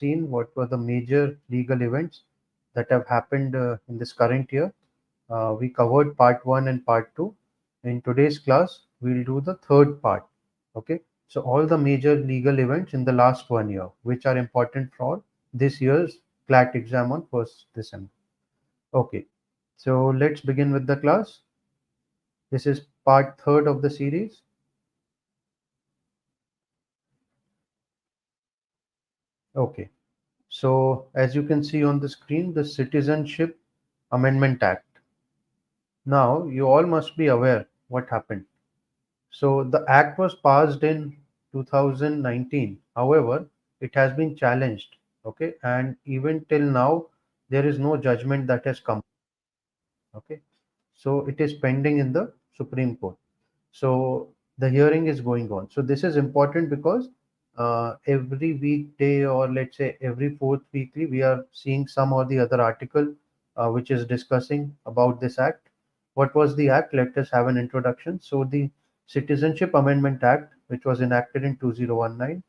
seen what were the major legal events that have happened in this current year. We covered part 1 and part 2. In today's class, we'll do the third part. Okay. So all the major legal events in the last 1 year, which are important for this year's CLAT exam on 1st December. Okay. So let's begin with the class. This is part third of the series. Okay. So as you can see on the screen, the Citizenship Amendment Act. Now you all must be aware what happened. So the act was passed in 2019. However, it has been challenged. Okay, and even till now, there is no judgment that has come. Okay, so it is pending in the Supreme Court. So the hearing is going on. So this is important because every weekday, or let's say every fourth weekly, we are seeing some or the other article which is discussing about this act. What was the act? Let us have an introduction. So the Citizenship Amendment Act, which was enacted in 2019,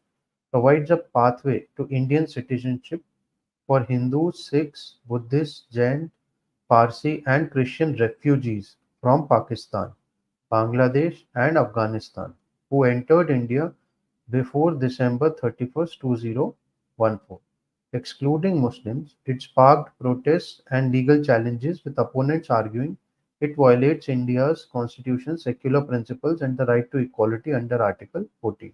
provides a pathway to Indian citizenship for Hindus, Sikhs, Buddhists, Jain, Parsi, and Christian refugees from Pakistan, Bangladesh, and Afghanistan who entered India before December 31st, 2014. Excluding Muslims, it sparked protests and legal challenges, with opponents arguing it violates India's constitution, secular principles, and the right to equality under Article 14.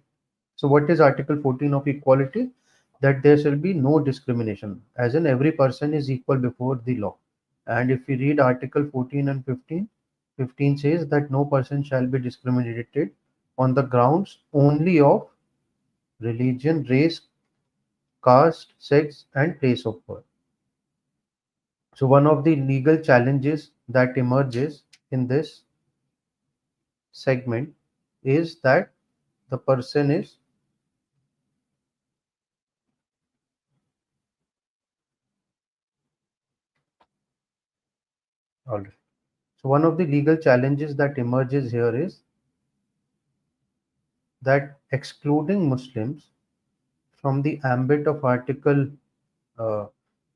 So, what is Article 14 of equality? That there shall be no discrimination, as in every person is equal before the law. And if we read Article 14 and 15, 15 says that no person shall be discriminated on the grounds only of religion, race, caste, sex, and place of birth. So, one of the legal challenges that emerges in this segment is that the person is all right. So, one of the legal challenges that emerges here is that excluding Muslims from the ambit of Article uh,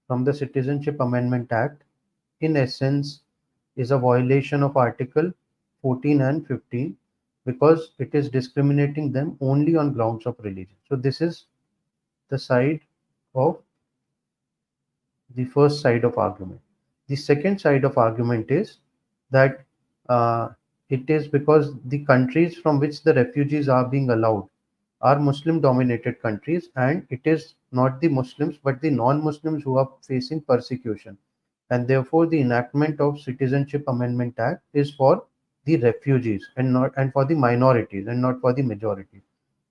from the Citizenship Amendment Act, in essence, is a violation of Article 14 and 15 because it is discriminating them only on grounds of religion. So, this is the side of the first side of argument. The second side of argument is that uh, it is because the countries from which the refugees are being allowed are Muslim dominated countries, and it is not the Muslims but the non Muslims who are facing persecution. And therefore, the enactment of Citizenship Amendment Act is for the refugees and for the minorities and not for the majority.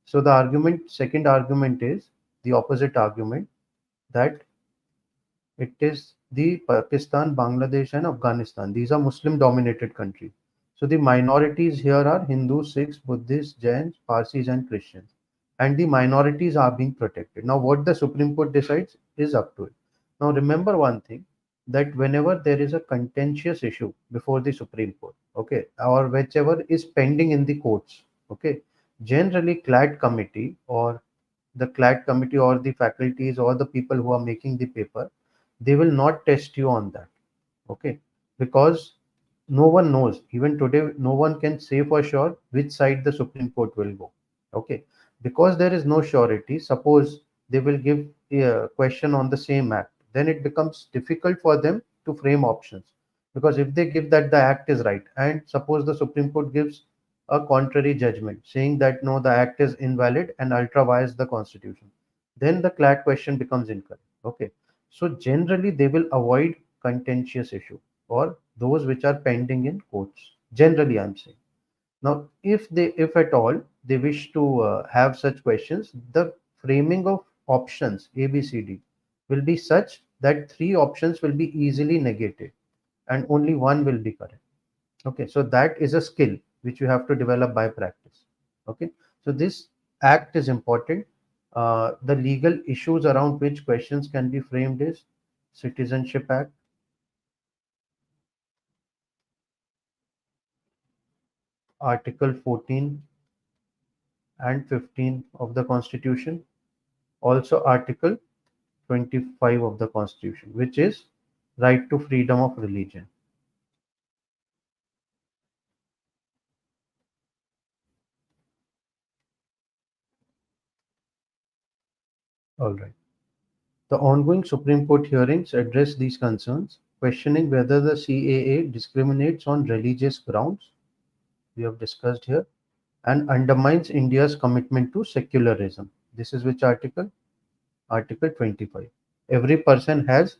So the second argument is the opposite argument, that it is the Pakistan, Bangladesh, and Afghanistan. These are Muslim dominated countries. So the minorities here are Hindus, Sikhs, Buddhists, Jains, Parsis, and Christians. And the minorities are being protected. Now, what the Supreme Court decides is up to it. Now, remember one thing, that whenever there is a contentious issue before the Supreme Court, okay, or whichever is pending in the courts, okay, generally CLAT committee or the CLAT committee or the faculties or the people who are making the paper, they will not test you on that. Okay, because no one knows, even today no one can say for sure which side the Supreme Court will go. Okay, because there is no surety. Suppose they will give a question on the same act, then it becomes difficult for them to frame options, because if they give that the act is right, and suppose the Supreme Court gives a contrary judgment saying that no, the act is invalid and ultra vires the constitution, then the CLAT question becomes incorrect. Okay, so generally they will avoid contentious issue or those which are pending in courts. Generally, I'm saying. Now, if at all they wish to have such questions, the framing of options A, B, C, D will be such that three options will be easily negated and only one will be correct. Okay, so that is a skill which you have to develop by practice. Okay, so this act is important. The legal issues around which questions can be framed is Citizenship Act, Article 14 and 15 of the Constitution, also Article 25 of the Constitution, which is right to freedom of religion. All right. The ongoing Supreme Court hearings address these concerns, questioning whether the CAA discriminates on religious grounds, we have discussed here, and undermines India's commitment to secularism. This is which article? Article 25. Every person has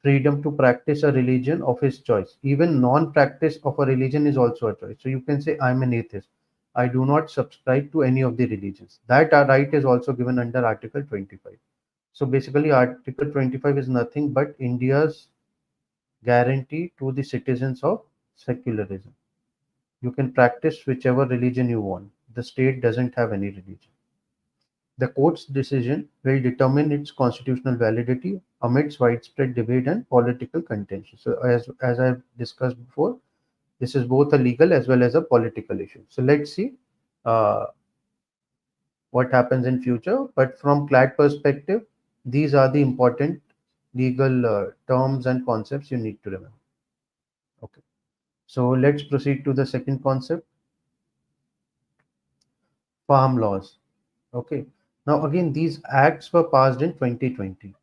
freedom to practice a religion of his choice. Even non-practice of a religion is also a choice. So you can say, I'm an atheist. I do not subscribe to any of the religions. That right is also given under Article 25. So basically, Article 25 is nothing but India's guarantee to the citizens of secularism. You can practice whichever religion you want. The state doesn't have any religion. The court's decision will determine its constitutional validity amidst widespread debate and political contention. So, as I've discussed before, this is both a legal as well as a political issue. So, let's see uh, what happens in future. But from CLAT perspective, these are the important legal terms and concepts you need to remember. Okay. So, let's proceed to the second concept, farm laws. Okay. Now, again, these acts were passed in 2020.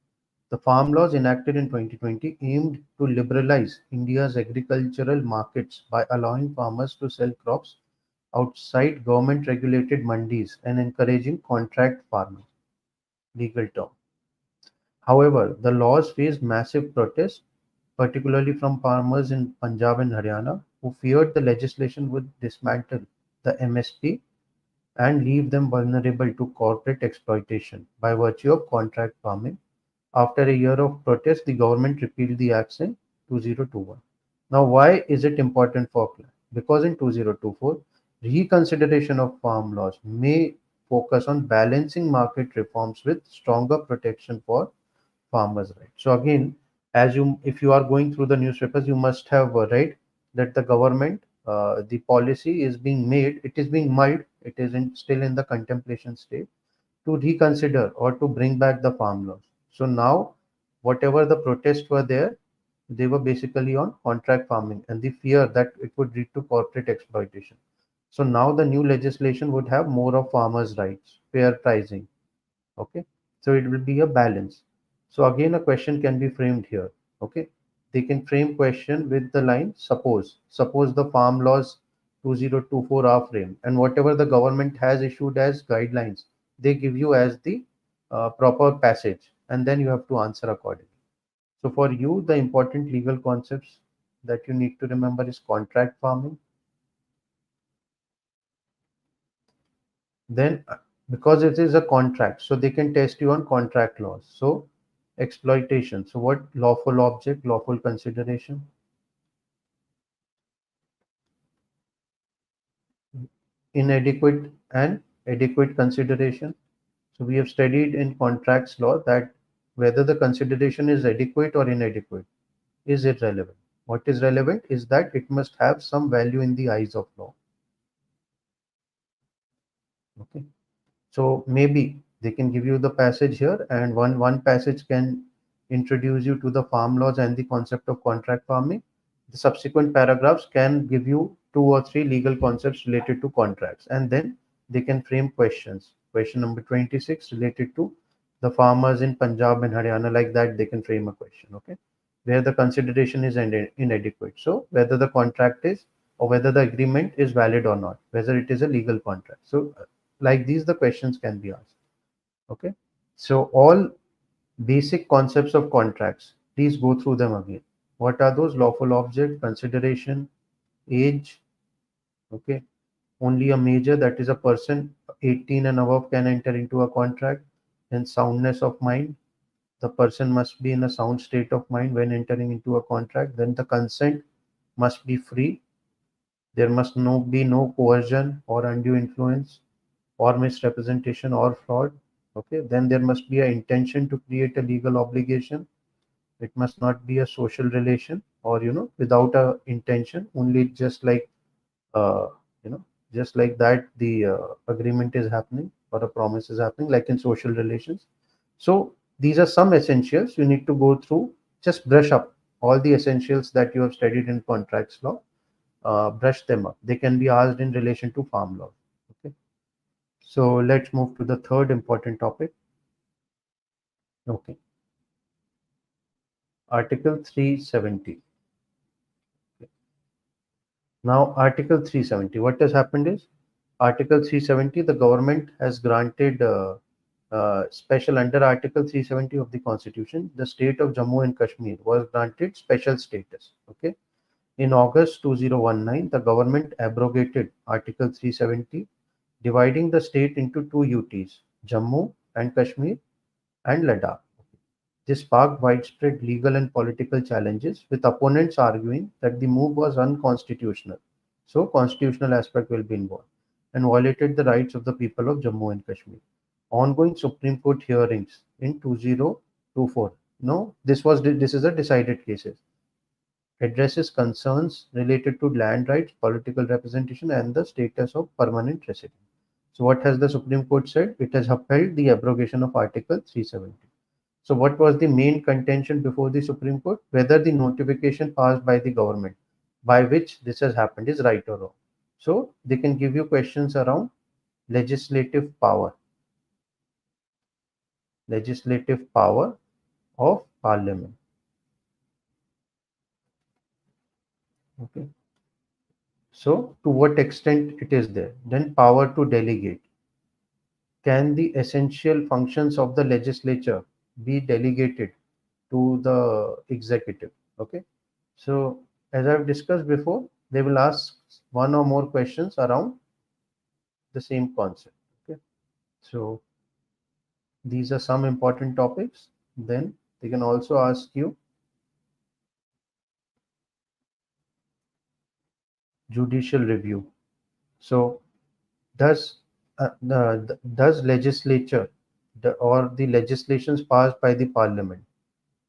The farm laws enacted in 2020 aimed to liberalize India's agricultural markets by allowing farmers to sell crops outside government regulated mandis and encouraging contract farming. Legal term. However, the laws faced massive protests, particularly from farmers in Punjab and Haryana, who feared the legislation would dismantle the MSP and leave them vulnerable to corporate exploitation by virtue of contract farming. After a year of protest, the government repealed the acts in 2021. Now, why is it important for CLAT? Because in 2024, reconsideration of farm laws may focus on balancing market reforms with stronger protection for farmers' rights. So again, if you are going through the newspapers, you must have read that the government, the policy is being made, it is being mulled, it is still in the contemplation state to reconsider or to bring back the farm laws. So now, whatever the protests were there, they were basically on contract farming and the fear that it would lead to corporate exploitation. So now the new legislation would have more of farmers' rights, fair pricing. Okay, so it will be a balance. So again, a question can be framed here. Okay, they can frame question with the line suppose the farm laws 2024 are framed and whatever the government has issued as guidelines they give you as the proper passage and then you have to answer accordingly. So for you the important legal concepts that you need to remember is contract farming. Then because it is a contract, so they can test you on contract laws. So exploitation, so what? Lawful object, lawful consideration. Inadequate and adequate consideration. So we have studied in contracts law that whether the consideration is adequate or inadequate is irrelevant. What is relevant is that it must have some value in the eyes of law. Okay. So maybe they can give you the passage here, and one passage can introduce you to the farm laws and the concept of contract farming. The subsequent paragraphs can give you two or three legal concepts related to contracts, and then they can frame questions. Question number 26 related to the farmers in Punjab and Haryana, like that they can frame a question. Okay, where the consideration is inadequate. So whether the contract is or whether the agreement is valid or not, whether it is a legal contract. So like these the questions can be asked. Okay, so all basic concepts of contracts, please go through them again. What are those? Lawful object, consideration, age. Okay, only a major, that is a person 18 and above can enter into a contract. Then soundness of mind, the person must be in a sound state of mind when entering into a contract. Then the consent must be free. There must be no coercion or undue influence or misrepresentation or fraud. Okay, then there must be an intention to create a legal obligation. It must not be a social relation or without a intention, only just like uh, you know just like that the agreement is happening or a promise is happening like in social relations. So These are some essentials you need to go through. Just brush up all the essentials that you have studied in contracts law. Brush them up. They can be asked in relation to farm law. Okay. So let's move to the third important topic. Okay. Article 370. Now, Article 370, what has happened is Article 370, the government has granted special under Article 370 of the Constitution, the state of Jammu and Kashmir was granted special status. Okay. In August 2019, the government abrogated Article 370, dividing the state into two UTs, Jammu and Kashmir and Ladakh. This sparked widespread legal and political challenges, with opponents arguing that the move was unconstitutional. So, constitutional aspect will be involved and violated the rights of the people of Jammu and Kashmir. Ongoing Supreme Court hearings in 2024. No, this is a decided cases. Addresses concerns related to land rights, political representation, and the status of permanent resident. So, what has the Supreme Court said? It has upheld the abrogation of Article 370. So, what was the main contention before the Supreme Court? Whether the notification passed by the government by which this has happened is right or wrong. So, they can give you questions around legislative power, legislative power of parliament. Okay. So, to what extent it is there? Then, power to delegate. Can the essential functions of the legislature be delegated to the executive? Okay. So, as I've discussed before, they will ask one or more questions around the same concept. Okay. So, these are some important topics. Then they can also ask you judicial review. So, does does legislature or the legislations passed by the parliament,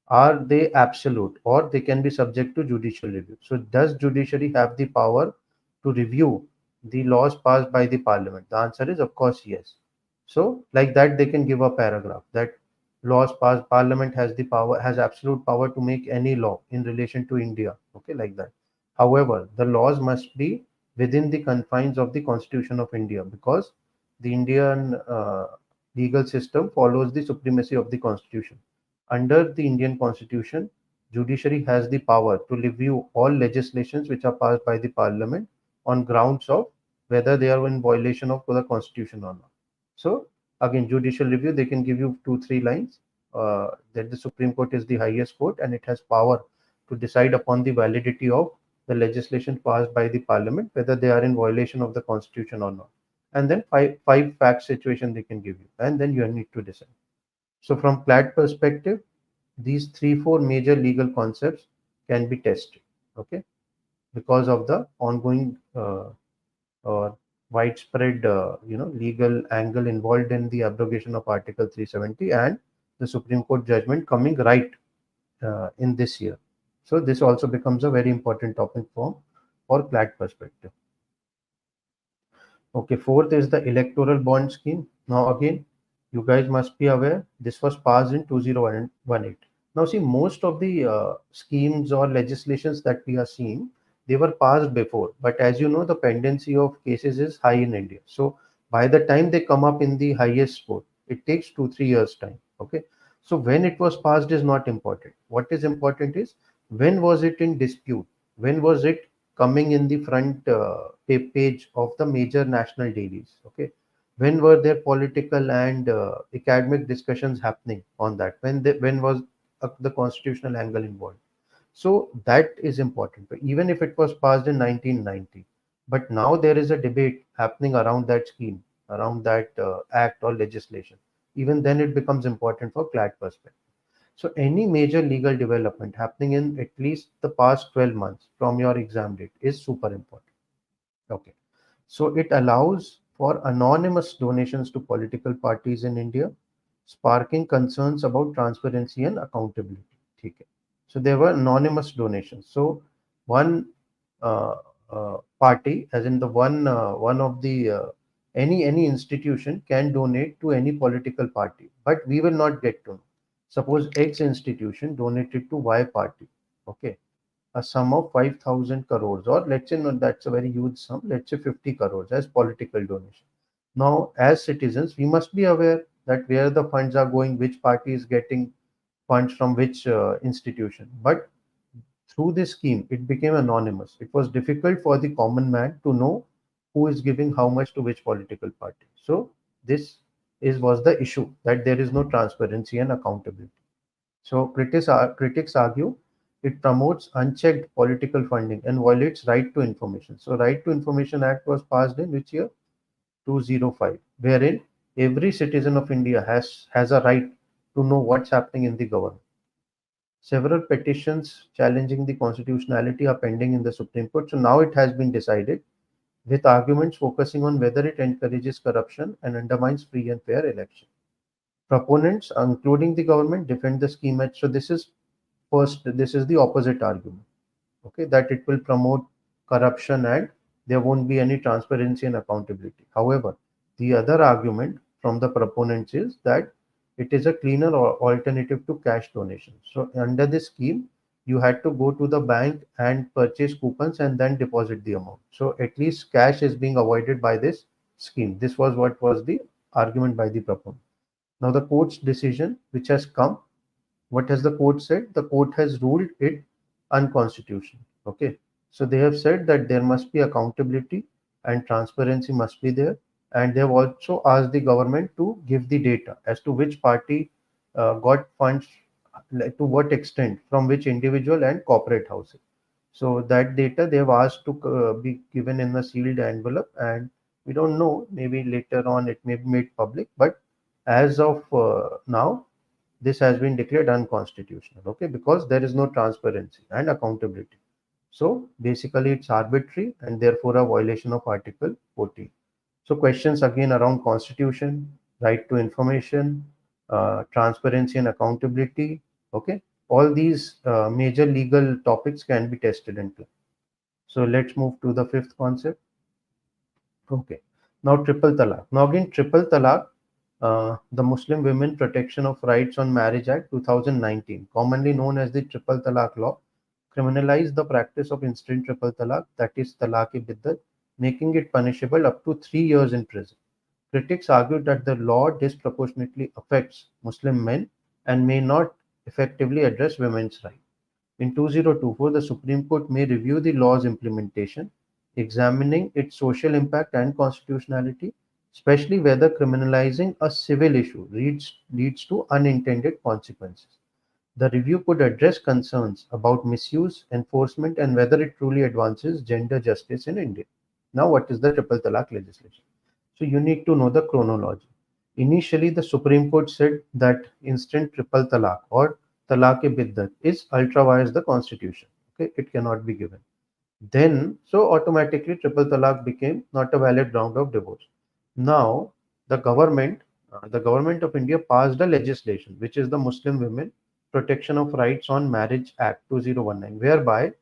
are they absolute or they can be subject to judicial review? So, does judiciary have the power to review the laws passed by the parliament? The answer is, of course, yes. So, like that, they can give a paragraph that laws passed, parliament has the power, has absolute power to make any law in relation to India. Okay, like that. However, the laws must be within the confines of the Constitution of India, because the Indian legal system follows the supremacy of the Constitution. Under the Indian Constitution, judiciary has the power to review all legislations which are passed by the parliament on grounds of whether they are in violation of the Constitution or not. So again, judicial review, they can give you 2-3 lines that the Supreme Court is the highest court and it has power to decide upon the validity of the legislation passed by the parliament, whether they are in violation of the Constitution or not. And then five fact situation they can give you, and then you need to decide. So from CLAT perspective, these 3-4 major legal concepts can be tested, okay, because of the ongoing or widespread, legal angle involved in the abrogation of Article 370 and the Supreme Court judgment coming right in this year. So this also becomes a very important topic for CLAT perspective. Okay, fourth is the electoral bond scheme. Now again, you guys must be aware this was passed in 2018. Now see, most of the schemes or legislations that we are seeing, they were passed before, but as you know, the pendency of cases is high in India. So by the time they come up in the highest court, it takes 2-3 years time. Okay, so when it was passed is not important. What is important is when was it in dispute? When was it coming in the front page of the major national dailies? Okay, when were there political and academic discussions happening on that? When was the constitutional angle involved? So that is important. But even if it was passed in 1990, but now there is a debate happening around that scheme, around that act or legislation. Even then, it becomes important for CLAT perspective. So any major legal development happening in at least the past 12 months from your exam date is super important. Okay. So it allows for anonymous donations to political parties in India, sparking concerns about transparency and accountability. Okay. So there were anonymous donations. So one party, as in the one of the any institution can donate to any political party, but we will not get to know. Suppose X institution donated to Y party, okay, a sum of 5,000 crores, or let's say, no, that's a very huge sum, let's say 50 crores as political donation. Now, as citizens, we must be aware that where the funds are going, which party is getting funds from which institution. But through this scheme, it became anonymous. It was difficult for the common man to know who is giving how much to which political party. So this is was the issue, that there is no transparency and accountability. So critics argue it promotes unchecked political funding and violates right to information. So Right to Information Act was passed in which year? 205, wherein every citizen of India has a right to know what's happening in the government. Several petitions challenging the constitutionality are pending in the Supreme Court. So now it has been decided, with arguments focusing on whether it encourages corruption and undermines free and fair election. Proponents, including the government, defend the scheme. So this is the opposite argument. Okay, that it will promote corruption and there won't be any transparency and accountability. However, the other argument from the proponents is that it is a cleaner alternative to cash donations. So under this scheme, you had to go to the bank and purchase coupons and then deposit the amount. So at least cash is being avoided by this scheme. This was what was the argument by the proponent. Now the court's decision, which has come, what has the court said? The court has ruled it unconstitutional. Okay. So they have said that there must be accountability and transparency must be there. And they have also asked the government to give the data as to which party got funds, like, to what extent, from which individual and corporate houses. So that data they have asked to be given in a sealed envelope, and we don't know. Maybe later on it may be made public, but as of now, this has been declared unconstitutional. Okay, because there is no transparency and accountability. So basically, it's arbitrary and therefore a violation of Article 14. So questions again around constitution, right to information, transparency and accountability. Okay, all these major legal topics can be tested and cleared. So let's move to the fifth concept. Okay, now triple talaq. Now again, triple talaq, the Muslim Women Protection of Rights on Marriage Act 2019, commonly known as the Triple Talaq Law, criminalized the practice of instant triple talaq, that is talaq-e-biddat, making it punishable up to 3 years in prison. Critics argued that the law disproportionately affects Muslim men and may not effectively address women's rights. In 2024, the Supreme Court may review the law's implementation, examining its social impact and constitutionality, especially whether criminalizing a civil issue leads to unintended consequences. The review could address concerns about misuse, enforcement, and whether it truly advances gender justice in India. Now, what is the triple talaq legislation? So, you need to know the chronology. Initially, the Supreme Court said that instant triple talaq or talaq-e-biddat is ultra vires the constitution. Okay, it cannot be given. Then, so automatically, triple talaq became not a valid ground of divorce. Now, the government of India passed a legislation, which is the Muslim Women Protection of Rights on Marriage Act 2019, whereby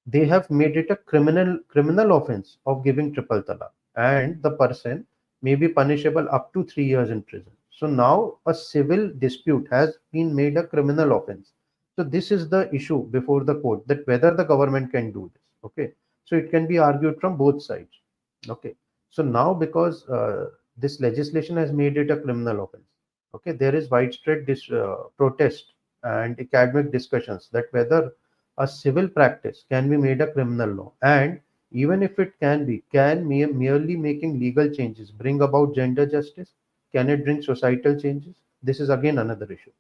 they have made it a criminal offense of giving triple talaq, and the person may be punishable up to 3 years in prison. So now a civil dispute has been made a criminal offense. So this is the issue before the court, that whether the government can do this. Okay, so it can be argued from both sides. Okay, so now because this legislation has made it a criminal offense, okay, there is widespread protest and academic discussions that whether a civil practice can be made a criminal law, and even if it can be, can merely making legal changes bring about gender justice? Can it bring societal changes? This is again another issue.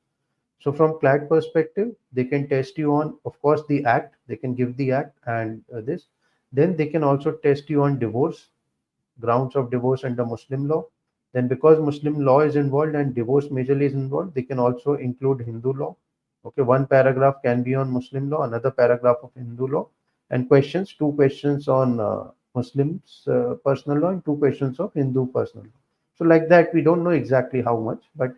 So from CLAT perspective, they can test you on, of course, the act. They can give the act and this. Then they can also test you on divorce, grounds of divorce under Muslim law. Then, because Muslim law is involved and divorce majorly is involved, they can also include Hindu law. Okay, one paragraph can be on Muslim law, another paragraph of Hindu law, and two questions on Muslims personal law and two questions of Hindu personal law. So, like that, we don't know exactly how much, but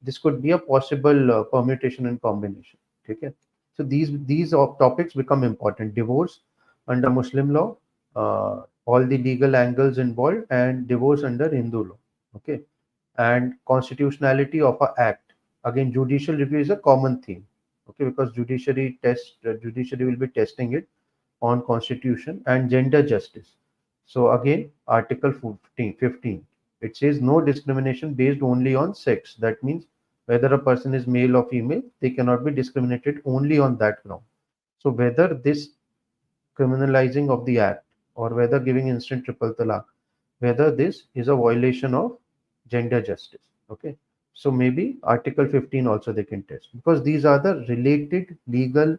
this could be a possible permutation and combination. Okay, so these topics become important: divorce under Muslim law, all the legal angles involved, and divorce under Hindu law. Okay, and constitutionality of a act. Again, judicial review is a common theme. Okay, because judiciary will be testing it on constitution and gender justice. So again, Article 15, it says no discrimination based only on sex. That means whether a person is male or female, they cannot be discriminated only on that ground. So whether this criminalizing of the act or whether giving instant triple talaq, whether this is a violation of gender justice. Okay. So maybe Article 15 also they can test, because these are the related legal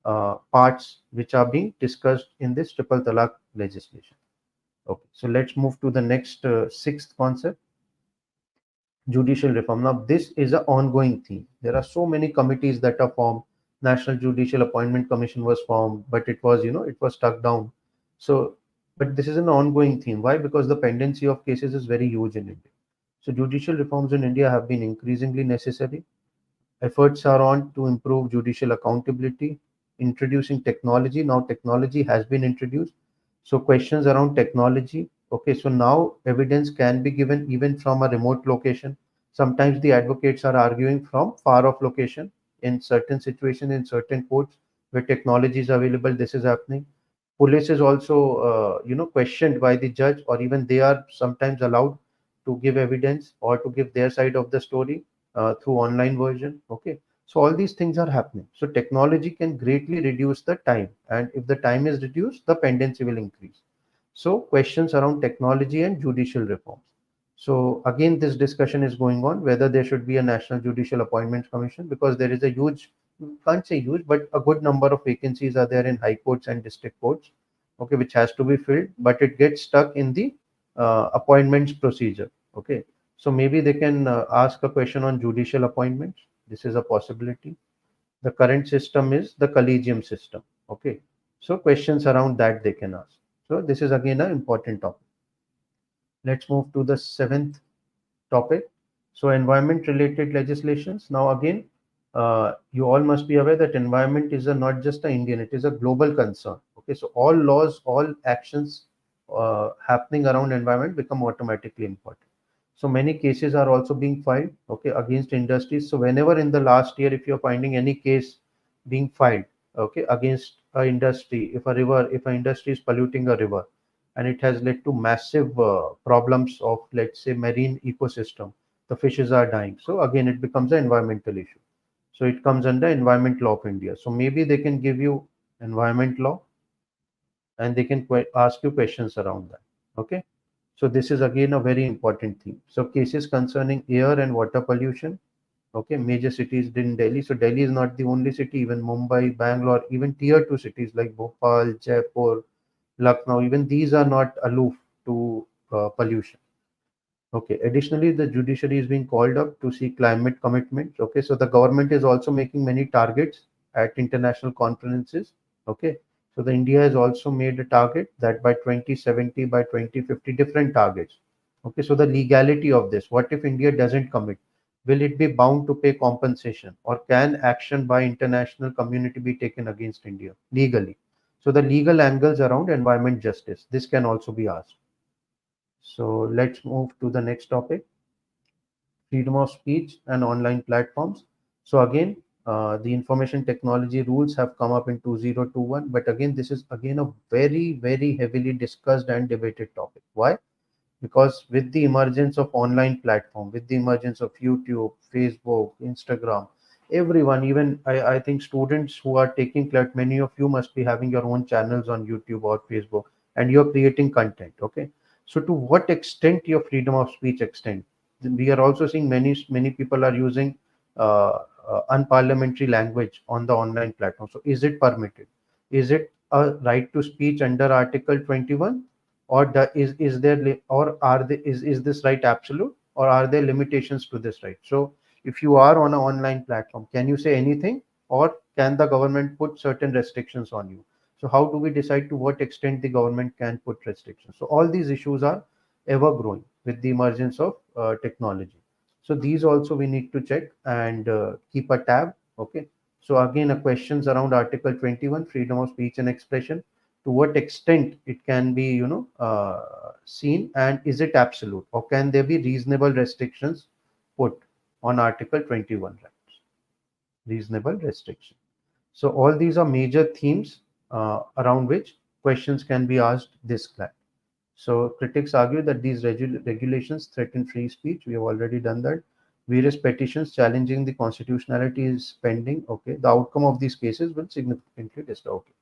parts which are being discussed in this triple talaq legislation. Okay, so let's move to the next sixth concept, judicial reform. Now, this is an ongoing theme. There are so many committees that are formed. National Judicial Appointment Commission was formed, but it was, it was stuck down. So, but this is an ongoing theme. Why? Because the pendency of cases is very huge in India. So, judicial reforms in India have been increasingly necessary. Efforts are on to improve judicial accountability, introducing technology. Now, technology has been introduced. So, questions around technology. Okay, so now evidence can be given even from a remote location. Sometimes the advocates are arguing from far off location in certain situations, in certain courts where technology is available. This is happening. Police is also, questioned by the judge, or even they are sometimes allowed to give evidence or to give their side of the story through online version. Okay, so all these things are happening. So technology can greatly reduce the time, and if the time is reduced, the pendency will increase. So questions around technology and judicial reforms. So again, this discussion is going on whether there should be a National Judicial Appointments Commission, because there is a huge, can't say huge, but a good number of vacancies are there in high courts and district courts. Okay, which has to be filled, but it gets stuck in the appointments procedure. Okay, so maybe they can ask a question on judicial appointments. This is a possibility. The current system is the collegium system. Okay, so questions around that they can ask. So this is again an important topic. Let's move to the seventh topic. So environment related legislations. Now again, you all must be aware that environment is not just a Indian, it is a global concern. Okay, so all laws, all actions happening around environment become automatically important. So many cases are also being filed, okay, against industries. So whenever in the last year, if you're finding any case being filed, okay, against a industry, if an industry is polluting a river, and it has led to massive problems of, let's say, marine ecosystem, the fishes are dying. So again, it becomes an environmental issue. So it comes under environment law of India. So maybe they can give you environment law, and they can ask you questions around that. Okay. So this is again a very important theme. So cases concerning air and water pollution. Okay, major cities in Delhi. So Delhi is not the only city. Even Mumbai, Bangalore, even tier two cities like Bhopal, Jaipur, Lucknow, even these are not aloof to pollution. Okay. Additionally, the judiciary is being called up to see climate commitments. Okay. So the government is also making many targets at international conferences. Okay. So the India has also made a target that by 2070, by 2050, different targets. Okay. So the legality of this, what if India doesn't commit? Will it be bound to pay compensation, or can action by international community be taken against India legally? So the legal angles around environment justice, this can also be asked. So let's move to the next topic, freedom of speech and online platforms. So again, the information technology rules have come up in 2021, but again, this is again a very, very heavily discussed and debated topic. Why? Because with the emergence of online platform, with the emergence of YouTube, Facebook, Instagram, everyone, even I think students who are taking CLAT, many of you must be having your own channels on YouTube or Facebook, and you're creating content. Okay, so to what extent your freedom of speech extend? We are also seeing many people are using unparliamentary language on the online platform. So is it permitted? Is it a right to speech under Article 21, or is there or are there, is this right absolute, or are there limitations to this right? So if you are on an online platform, can you say anything, or can the government put certain restrictions on you? So how do we decide to what extent the government can put restrictions? So all these issues are ever growing with the emergence of technology. So these also we need to check and keep a tab. Okay, so again, a questions around Article 21, freedom of speech and expression, to what extent it can be, seen, and is it absolute, or can there be reasonable restrictions put? on Article 21 rights, reasonable restriction. So all these are major themes around which questions can be asked this CLAT. So critics argue that these regulations threaten free speech. We have already done that. Various petitions challenging the constitutionality is pending. Okay, the outcome of these cases will significantly disturb. Okay.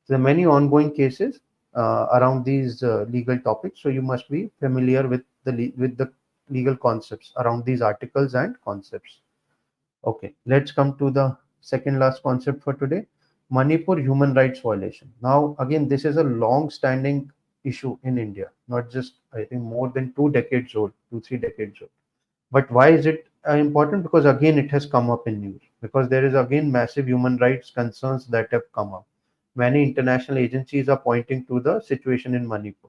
There are many ongoing cases around these legal topics, so you must be familiar with the legal concepts around these articles and concepts. Okay, let's come to the second last concept for today, Manipur human rights violation. Now, again, this is a long standing issue in India, not just, I think, more than 2 decades old, 2, 3 decades old. But why is it important? Because again, it has come up in news, because there is again massive human rights concerns that have come up. Many international agencies are pointing to the situation in Manipur.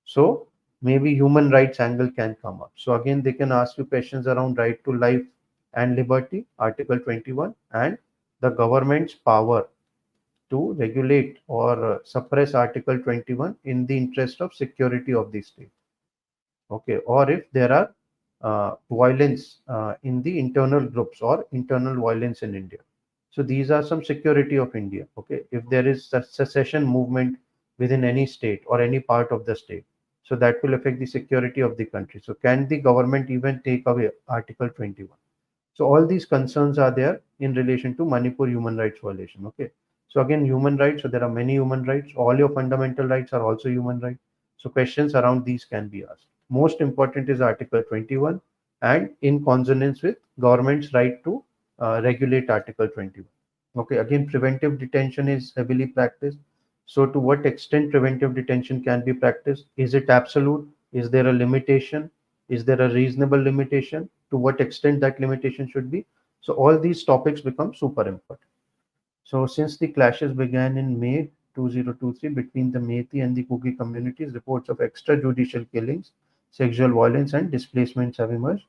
So maybe human rights angle can come up. So again, they can ask you questions around right to life and liberty, Article 21, and the government's power to regulate or suppress Article 21 in the interest of security of the state. Okay, or if there are violence in the internal groups or internal violence in India. So these are some security of India. Okay, if there is a secession movement within any state or any part of the state, so that will affect the security of the country. So can the government even take away Article 21? So all these concerns are there in relation to Manipur human rights violation. Okay. So again, human rights. So there are many human rights. All your fundamental rights are also human rights. So questions around these can be asked. Most important is Article 21, and in consonance with government's right to regulate Article 21. Okay. Again, preventive detention is heavily practiced. So to what extent preventive detention can be practiced? Is it absolute? Is there a limitation? Is there a reasonable limitation? To what extent that limitation should be? So all these topics become super important. So since the clashes began in May 2023 between the Methi and the Kuki communities, reports of extrajudicial killings, sexual violence and displacements have emerged.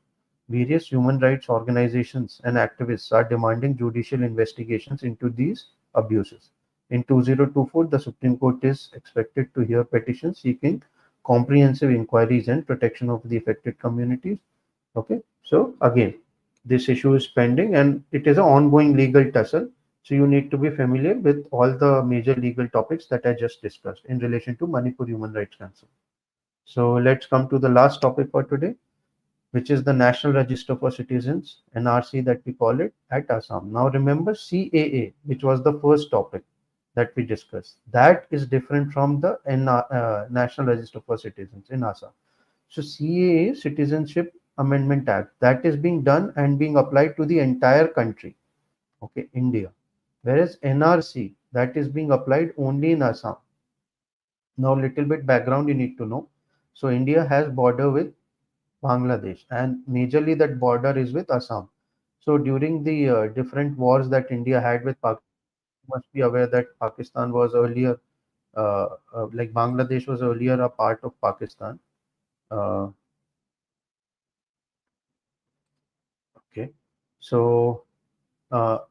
Various human rights organizations and activists are demanding judicial investigations into these abuses. In 2024, the Supreme Court is expected to hear petitions seeking comprehensive inquiries and protection of the affected communities. Okay, so again, this issue is pending and it is an ongoing legal tussle. So you need to be familiar with all the major legal topics that I just discussed in relation to Manipur Human Rights Council. So let's come to the last topic for today, which is the National Register for Citizens, NRC that we call it, at Assam. Now remember CAA, which was the first topic that we discussed. That is different from the National Register for Citizens in Assam. So CAA, Citizenship Amendment Act, that is being done and being applied to the entire country, okay, India. Whereas NRC, that is being applied only in Assam. Now, little bit background you need to know. So India has border with Bangladesh, and majorly that border is with Assam. So during the different wars that India had with Pakistan, you must be aware that Pakistan was earlier, like Bangladesh was earlier a part of Pakistan. Uh, okay, so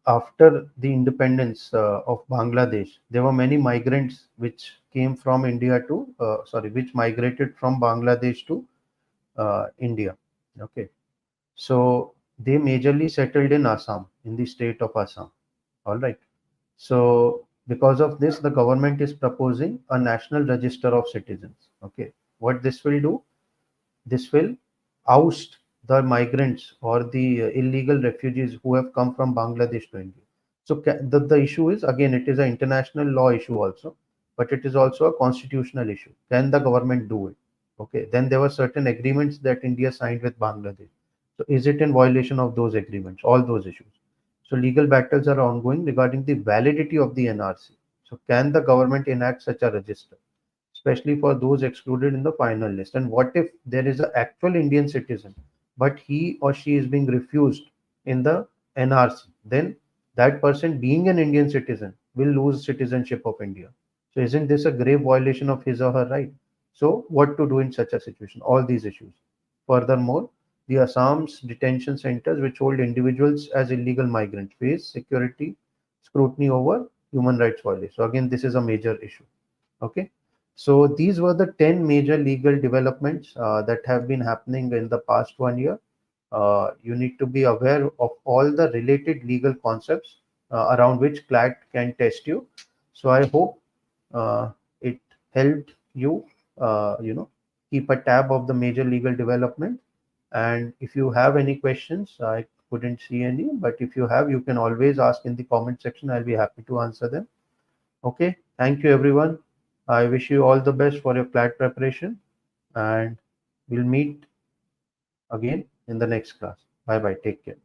after the independence of Bangladesh, there were many migrants which came from India to, which migrated from Bangladesh to India. Okay, so they majorly settled in Assam, in the state of Assam. All right. So because of this, the government is proposing a national register of citizens. Okay, what this will do? This will oust the migrants or the illegal refugees who have come from Bangladesh to India. So the issue is, again, it is an international law issue also, but it is also a constitutional issue. Can the government do it? Okay, then there were certain agreements that India signed with Bangladesh. So is it in violation of those agreements? All those issues. So legal battles are ongoing regarding the validity of the NRC. So can the government enact such a register, especially for those excluded in the final list? And what if there is an actual Indian citizen, but he or she is being refused in the NRC? Then that person, being an Indian citizen, will lose citizenship of India. So isn't this a grave violation of his or her right? So what to do in such a situation? All these issues. Furthermore, the Assam's detention centers, which hold individuals as illegal migrants, face security scrutiny over human rights violations. So again, this is a major issue. Okay. So these were the 10 major legal developments that have been happening in the past 1 year. You need to be aware of all the related legal concepts around which CLAT can test you. So I hope uh, it helped you, keep a tab of the major legal development. And if you have any questions, I couldn't see any, but if you have, you can always ask in the comment section. I'll be happy to answer them. Okay, thank you everyone. I wish you all the best for your CLAT preparation, and we'll meet again in the next class. Bye bye. Take care.